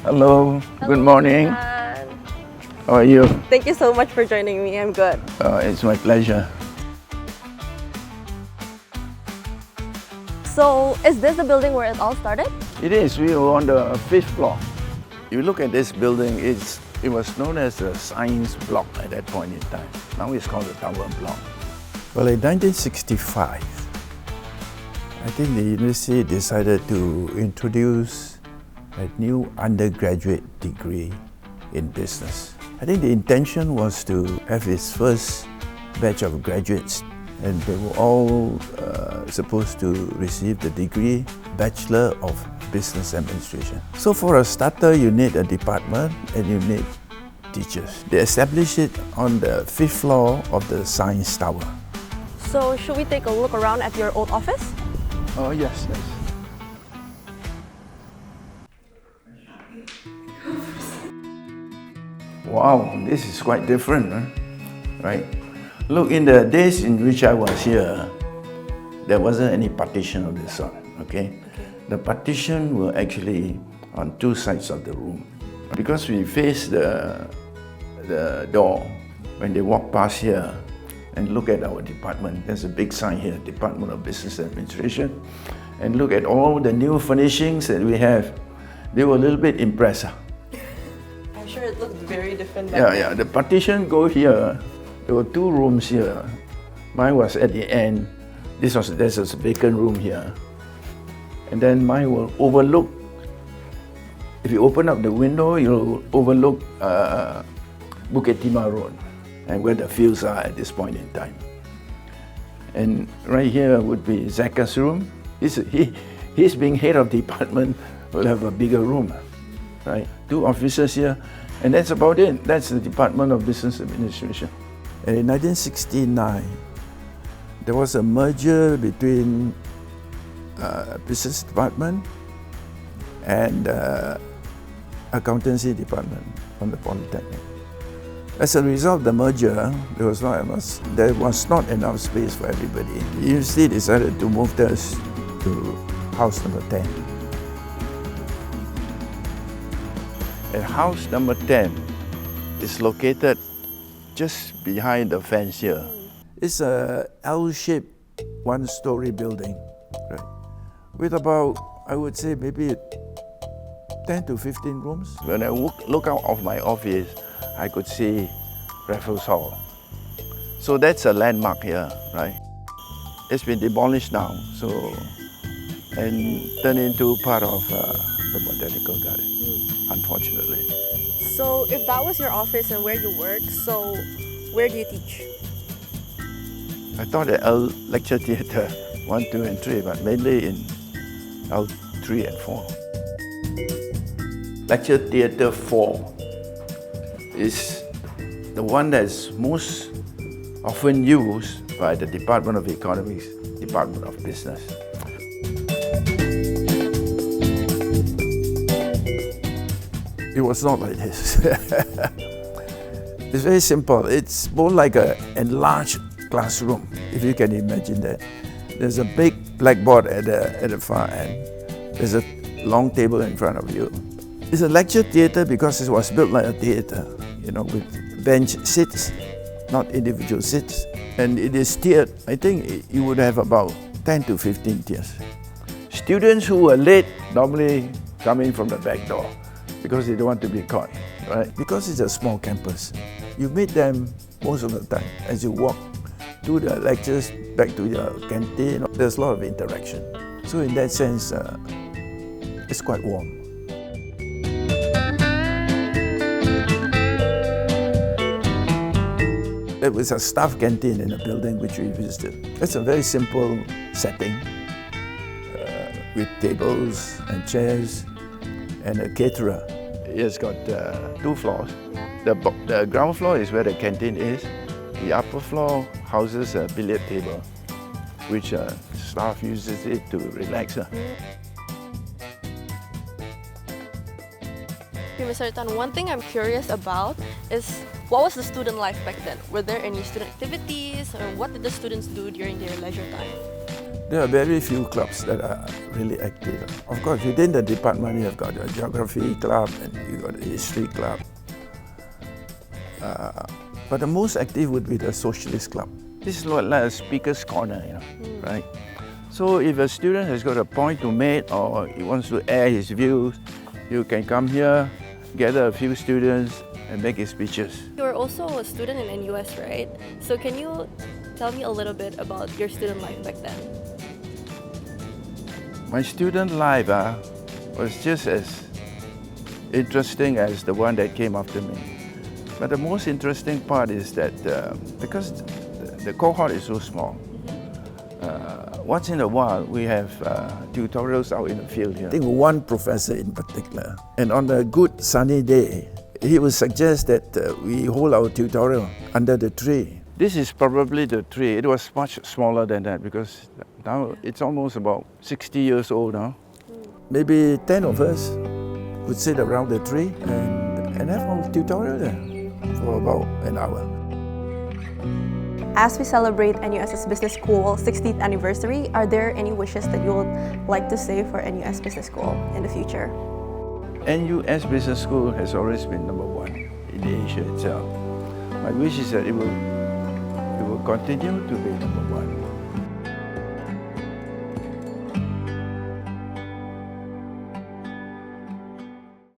Hello, good morning. Tan. How are you? Thank you so much for joining me. I'm good. It's my pleasure. So, is this the building where it all started? It is. We were on the 5th floor. You look at this building, it was known as the science block at that point in time. Now it's called the tower block. Well, in 1965, I think the university decided to introduce a new undergraduate degree in business. I think the intention was to have its first batch of graduates, and they were all supposed to receive the degree Bachelor of Business Administration. So for a starter, you need a department and you need teachers. They established it on the 5th floor of the Science Tower. So, should we take a look around at your old office? Oh, yes. Wow, this is quite different, huh? Right? Look, in the days in which I was here, there wasn't any partition of this sort, okay? The partition were actually on two sides of the room. Because we face the door, when they walk past here and look at our department, there's a big sign here, Department of Business Administration, and look at all the new furnishings that we have, they were a little bit impressed. I'm sure it looked very different back then. Yeah, the partition go here. There were two rooms here. Mine was at the end. There's a vacant room here. And then mine will overlook. If you open up the window, you'll overlook Bukit Timah Road and where the fields are at this point in time. And right here would be Zaka's room. He's being head of department, will have a bigger room, right? Two officers here, and that's about it. That's the Department of Business Administration. And in 1969, there was a merger between business department and accountancy department from the Polytechnic. As a result of the merger, there was not enough space for everybody. The university decided to move us to house number 10. And house number 10 is located just behind the fence here. It's a L-shaped one-story building, right? With about, I would say, maybe 10 to 15 rooms. When I look out of my office, I could see Raffles Hall. So that's a landmark here, right? It's been demolished now, and turned into part of the Botanical Garden, unfortunately. So, if that was your office and where you work, so where do you teach? I taught at lecture theatre 1, 2, and 3, but mainly in L3 and 4. Lecture theatre 4 is the one that's most often used by the Department of Economics, Department of Business. It was not like this. It's very simple. It's more like an enlarged classroom, if you can imagine that. There's a big blackboard at the far end. There's a long table in front of you. It's a lecture theatre because it was built like a theatre, with bench seats, not individual seats. And it is tiered. I think you would have about 10 to 15 tiers. Students who are late normally come in from the back door because they don't want to be caught, right? Because it's a small campus, you meet them most of the time as you walk to the lectures, back to your canteen. There's a lot of interaction. So in that sense, it's quite warm. There was a staff canteen in the building which we visited. It's a very simple setting with tables and chairs and a caterer. It's got 2 floors. The ground floor is where the canteen is. The upper floor houses a billiard table, which staff uses it to relax. Okay, Mr. Tan, one thing I'm curious about is what was the student life back then? Were there any student activities, or what did the students do during their leisure time? There are very few clubs that are really active. Of course, within the department, you've got a geography club and you've got a history club. But the most active would be the socialist club. This is like a speaker's corner, right? So if a student has got a point to make or he wants to air his views, you can come here, gather a few students and make his speeches. You're also a student in NUS, right? So can you tell me a little bit about your student life back then? My student life was just as interesting as the one that came after me. But the most interesting part is that because the cohort is so small, once in a while we have tutorials out in the field here. I think one professor in particular, and on a good sunny day, he would suggest that we hold our tutorial under the tree. This is probably the tree. It was much smaller than that because now it's almost about 60 years old now. Maybe 10 of us would sit around the tree and have our tutorial there for about an hour. As we celebrate NUS's Business School 60th anniversary, are there any wishes that you would like to say for NUS Business School in the future? NUS Business School has always been number one in Asia itself. My wish is that it will continue to be number one.